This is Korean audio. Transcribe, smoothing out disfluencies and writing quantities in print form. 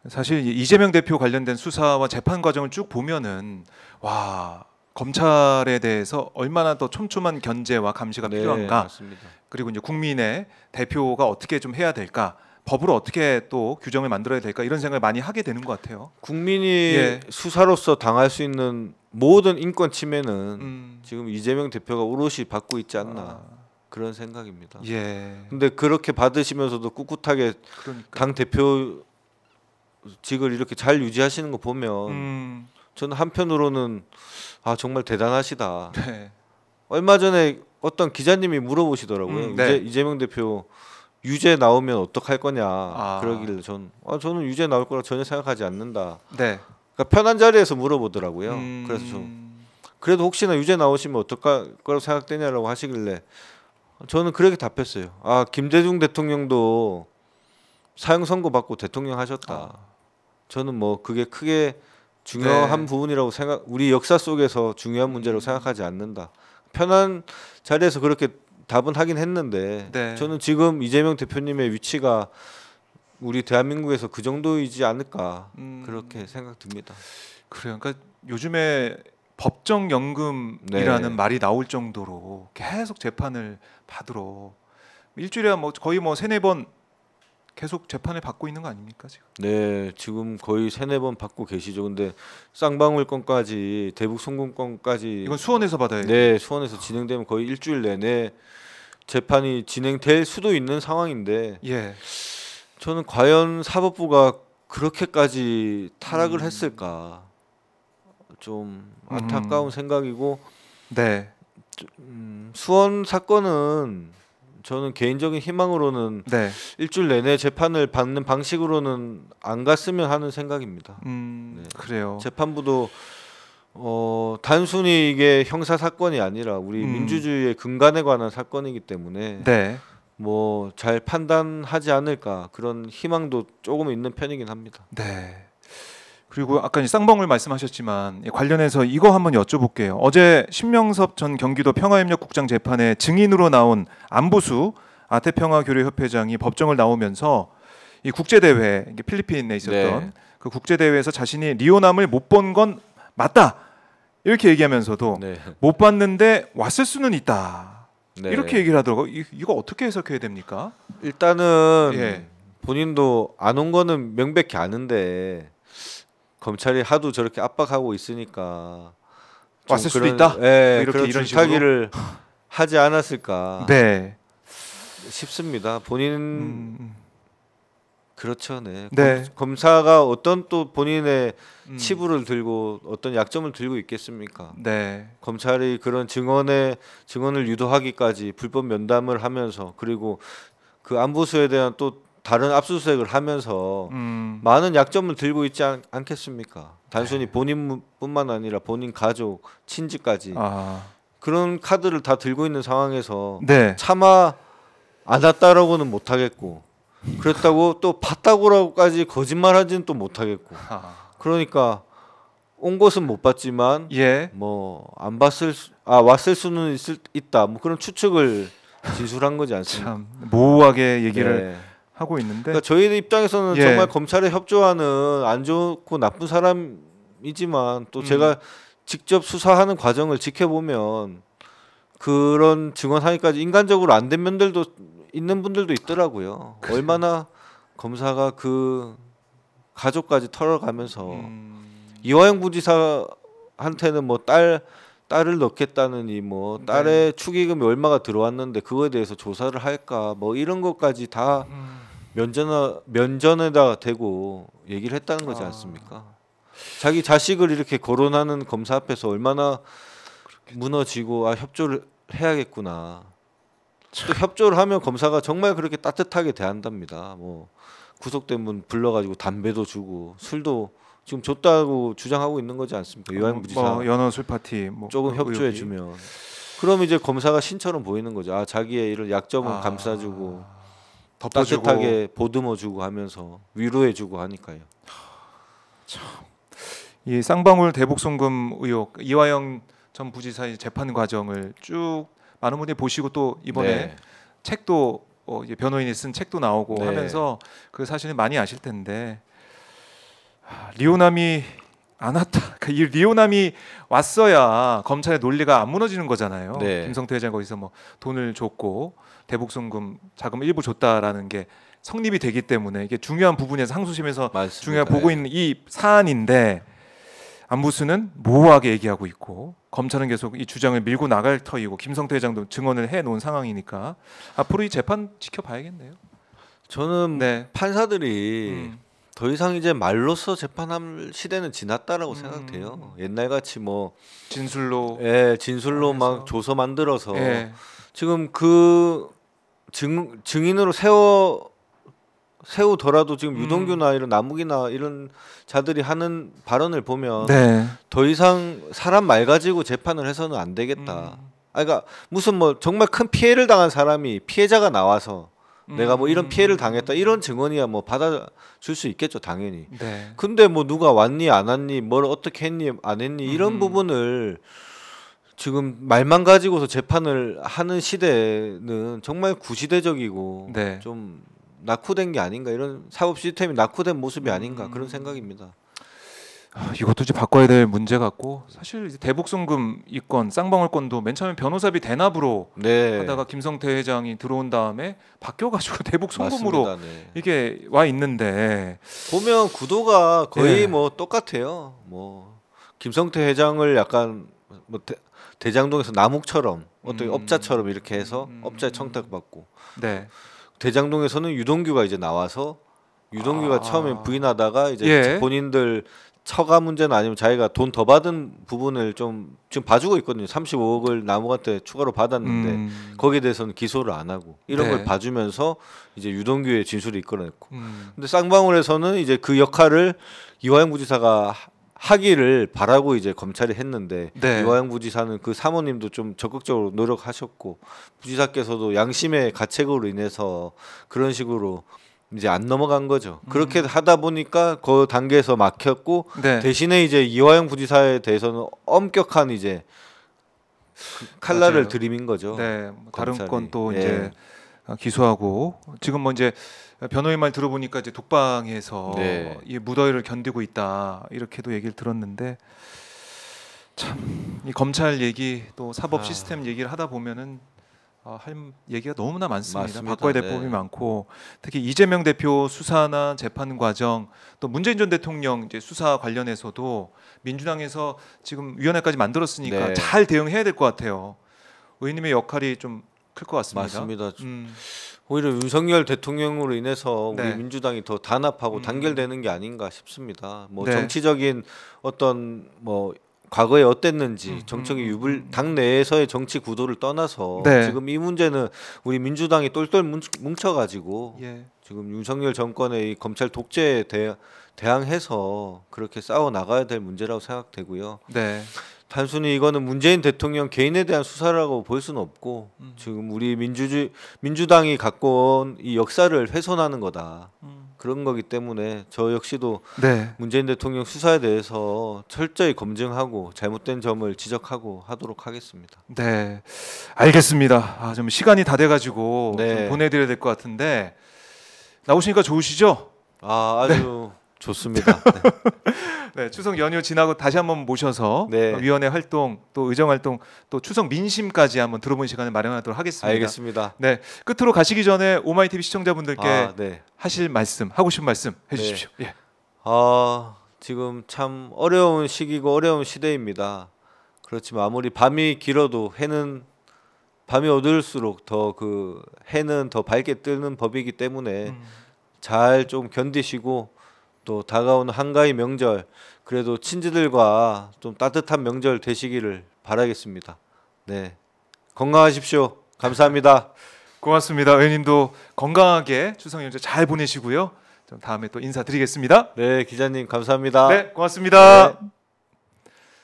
사실 이재명 대표 관련된 수사와 재판 과정을 쭉 보면은 와 검찰에 대해서 얼마나 더 촘촘한 견제와 감시가 네, 필요한가. 맞습니다. 그리고 이제 국민의 대표가 어떻게 좀 해야 될까. 법으로 어떻게 또 규정을 만들어야 될까 이런 생각을 많이 하게 되는 것 같아요. 국민이 예. 수사로서 당할 수 있는 모든 인권 침해는 지금 이재명 대표가 오롯이 받고 있지 않나 그런 생각입니다. 예. 근데 그렇게 받으시면서도 꿋꿋하게 그러니까. 당 대표직을 이렇게 잘 유지하시는 거 보면 저는 한편으로는 아 정말 대단하시다. 네. 얼마 전에 어떤 기자님이 물어보시더라고요. 네. 이재명 대표 유죄 나오면 어떡할 거냐 그러길래 저는 유죄 나올 거라 전혀 생각하지 않는다. 네. 그러니까 편한 자리에서 물어보더라고요. 그래서 그래도 혹시나 유죄 나오시면 어떨 거라고 생각되냐라고 하시길래 저는 그렇게 답했어요. 아 김대중 대통령도 사형 선고 받고 대통령 하셨다. 저는 뭐 그게 크게 중요한 부분이라고 우리 역사 속에서 중요한 문제라고 생각하지 않는다. 편한 자리에서 그렇게 답은 하긴 했는데 저는 지금 이재명 대표님의 위치가 우리 대한민국에서 그 정도이지 않을까 그렇게 생각됩니다. 그래요. 그러니까 요즘에 법정연금이라는 말이 나올 정도로 계속 재판을 받으러 일주일에 뭐 거의 뭐 3-4번 계속 재판을 받고 있는 거 아닙니까 지금? 네, 지금 거의 3-4번 받고 계시죠. 근데 쌍방울 건까지 대북 송금 건까지 이건 수원에서 받아야 돼요. 네, 수원에서 진행되면 거의 일주일 내내 재판이 진행될 수도 있는 상황인데 저는 과연 사법부가 그렇게까지 타락을 했을까 좀 안타까운 생각이고 수원 사건은 저는 개인적인 희망으로는 일주일 내내 재판을 받는 방식으로는 안 갔으면 하는 생각입니다. 그래요. 재판부도 단순히 이게 형사 사건이 아니라 우리 민주주의의 근간에 관한 사건이기 때문에 뭐 잘 판단하지 않을까 그런 희망도 조금 있는 편이긴 합니다. 네. 그리고 아까 쌍방울 말씀하셨지만 관련해서 이거 한번 여쭤볼게요. 어제 신명섭 전 경기도 평화협력국장 재판에 증인으로 나온 안부수 아태평화교류협회장이 법정을 나오면서 이 국제대회 필리핀에 있었던 그 국제대회에서 자신이 리오남을 못 본 건 맞다 이렇게 얘기하면서도 못 봤는데 왔을 수는 있다 이렇게 얘기를 하더라고요. 이거 어떻게 해석해야 됩니까? 일단은 본인도 안 온 거는 명백히 아는데 검찰이 하도 저렇게 압박하고 있으니까 왔을 수도 있다. 이렇게 이런 줄타기를 하지 않았을까 싶습니다. 본인 그렇죠, 검사가 어떤 또 본인의 치부를 들고 어떤 약점을 들고 있겠습니까? 검찰이 그런 증언을 유도하기까지 불법 면담을 하면서 그리고 그 안부수에 대한 또 다른 압수수색을 하면서 많은 약점을 들고 있지 않겠습니까? 단순히 본인뿐만 아니라 본인 가족, 친지까지 그런 카드를 다 들고 있는 상황에서 차마 안 왔다라고는 못하겠고 그렇다고 또 봤다고라고까지 거짓말하지는 또 못하겠고 그러니까 온 것은 못 봤지만 뭐 안 봤을 왔을 수는 있다 뭐 그런 추측을 진술한 거지 않습니까? 참 모호하게 얘기를 하고 있는데 그러니까 저희 입장에서는 정말 검찰에 협조하는 안 좋고 나쁜 사람이지만 또 제가 직접 수사하는 과정을 지켜보면 그런 증언하기까지 인간적으로 안 된 면들도 있는 분들도 있더라고요. 얼마나 검사가 그 가족까지 털어가면서 이화영 부지사한테는 뭐 딸을 넣겠다느니 뭐 딸의 축의금이 얼마가 들어왔는데 그거에 대해서 조사를 할까 뭐 이런 것까지 다 면전에다 대고 얘기를 했다는 거지 않습니까? 자기 자식을 이렇게 거론하는 검사 앞에서 얼마나 무너지고 협조를 해야겠구나. 또 협조를 하면 검사가 정말 그렇게 따뜻하게 대한답니다. 뭐 구속된 분 불러가지고 담배도 주고 술도 지금 줬다고 주장하고 있는 거지 않습니까? 이화영 부지사 뭐 연어 술 파티 뭐 조금 협조해 주면 그럼 이제 검사가 신처럼 보이는 거죠. 아 자기의 이런 약점은 감싸주고 덮어주고 따뜻하게 보듬어주고 하면서 위로해주고 하니까요. 참. 이 쌍방울 대북 송금 의혹 이화영 전 부지사의 재판 과정을 쭉 많은 분들이 보시고 또 이번에 책도 이제 변호인이 쓴 책도 나오고 하면서 그 사실은 많이 아실 텐데 리오남이 안 왔다. 이 리오남이 왔어야 검찰의 논리가 안 무너지는 거잖아요. 네. 김성태 회장 거기서 뭐 돈을 줬고 대북송금 자금 일부 줬다라는 게 성립이 되기 때문에 이게 중요한 부분에서 항소심에서 중요하게 보고 있는 이 사안인데 안부수는 모호하게 얘기하고 있고 검찰은 계속 이 주장을 밀고 나갈 터이고 김성태 회장도 증언을 해놓은 상황이니까 앞으로 이 재판 지켜봐야겠네요. 저는 네. 판사들이 더 이상 이제 말로써 재판할 시대는 지났다라고 생각돼요. 옛날같이 뭐 진술로, 진술로 막 조서 만들어서 지금 그 증인으로 세우더라도 지금 유동규나 이런 남욱이나 이런 자들이 하는 발언을 보면 더 이상 사람 말 가지고 재판을 해서는 안 되겠다. 그러니까 무슨 뭐 정말 큰 피해를 당한 사람이 피해자가 나와서 내가 뭐 이런 피해를 당했다 이런 증언이야 뭐 받아줄 수 있겠죠 당연히. 근데 뭐 누가 왔니 안 왔니 뭘 어떻게 했니 안 했니 이런 부분을 지금 말만 가지고서 재판을 하는 시대는 정말 구시대적이고 좀 낙후된 게 아닌가 이런 사법 시스템이 낙후된 모습이 아닌가 그런 생각입니다. 이것도 이제 바꿔야 될 문제 같고 사실 이제 대북송금 이건 쌍방울권도 맨 처음에 변호사비 대납으로 하다가 김성태 회장이 들어온 다음에 바뀌어가지고 대북송금으로 이게 와 있는데 보면 구도가 거의 뭐 똑같아요. 뭐 김성태 회장을 약간 뭐 대장동에서 남욱처럼 어떤 업자처럼 이렇게 해서 업자에 청탁받고 대장동에서는 유동규가 이제 나와서 유동규가 처음에 부인하다가 이제 본인들 처가 문제는 아니면 자기가 돈 더 받은 부분을 좀 지금 봐주고 있거든요. 35억을 남욱한테 추가로 받았는데 거기에 대해서는 기소를 안 하고 이런 걸 봐주면서 이제 유동규의 진술을 이끌어냈고 근데 쌍방울에서는 이제 그 역할을 이화영 부지사가 하기를 바라고 이제 검찰이 했는데 이화영 부지사는 그 사모님도 좀 적극적으로 노력하셨고 부지사께서도 양심의 가책으로 인해서 그런 식으로 이제 안 넘어간 거죠. 그렇게 하다 보니까 그 단계에서 막혔고 대신에 이제 이화영 부지사에 대해서는 엄격한 이제 칼날을 들이민 거죠. 다른 건 또 이제 기소하고 지금 뭐 이제 변호인 말 들어보니까 이제 독방에서 이 무더위를 견디고 있다 이렇게도 얘기를 들었는데 참 이 검찰 얘기 또 사법 시스템 얘기를 하다 보면은 할 얘기가 너무나 많습니다. 바꿔야 될 법이 많고 특히 이재명 대표 수사나 재판 과정 또 문재인 전 대통령 이제 수사 관련해서도 민주당에서 지금 위원회까지 만들었으니까 잘 대응해야 될 것 같아요. 의원님의 역할이 좀 클 것 같습니다. 맞습니다. 오히려 윤석열 대통령으로 인해서 우리 민주당이 더 단합하고 단결되는 게 아닌가 싶습니다. 뭐 정치적인 어떤 뭐 과거에 어땠는지 정책의 유불 당 내에서의 정치 구도를 떠나서 지금 이 문제는 우리 민주당이 똘똘 뭉쳐가지고 지금 윤석열 정권의 이 검찰 독재에 대항해서 그렇게 싸워 나가야 될 문제라고 생각되고요. 단순히 이거는 문재인 대통령 개인에 대한 수사라고 볼 수는 없고 지금 우리 민주당이 갖고 온 이 역사를 훼손하는 거다. 그런 거기 때문에 저 역시도 문재인 대통령 수사에 대해서 철저히 검증하고 잘못된 점을 지적하고 하도록 하겠습니다. 네, 알겠습니다. 좀 시간이 다 돼가지고 좀 보내드려야 될 것 같은데 나오시니까 좋으시죠? 아주 좋습니다. 추석 연휴 지나고 다시 한번 모셔서 위원회 활동 또 의정 활동 또 추석 민심까지 한번 들어보는 시간을 마련하도록 하겠습니다. 알겠습니다. 끝으로 가시기 전에 오마이TV 시청자분들께 하실 말씀 하고 싶은 말씀 해주십시오. 지금 참 어려운 시기고 어려운 시대입니다. 그렇지만 아무리 밤이 길어도 밤이 어두울수록 더 그 해는 더 밝게 뜨는 법이기 때문에 잘 좀 견디시고 또 다가오는 한가위 명절 그래도 친지들과 좀 따뜻한 명절 되시기를 바라겠습니다. 건강하십시오. 감사합니다. 고맙습니다. 의원님도 건강하게 추석 연휴 잘 보내시고요. 다음에 또 인사드리겠습니다. 기자님 감사합니다. 고맙습니다.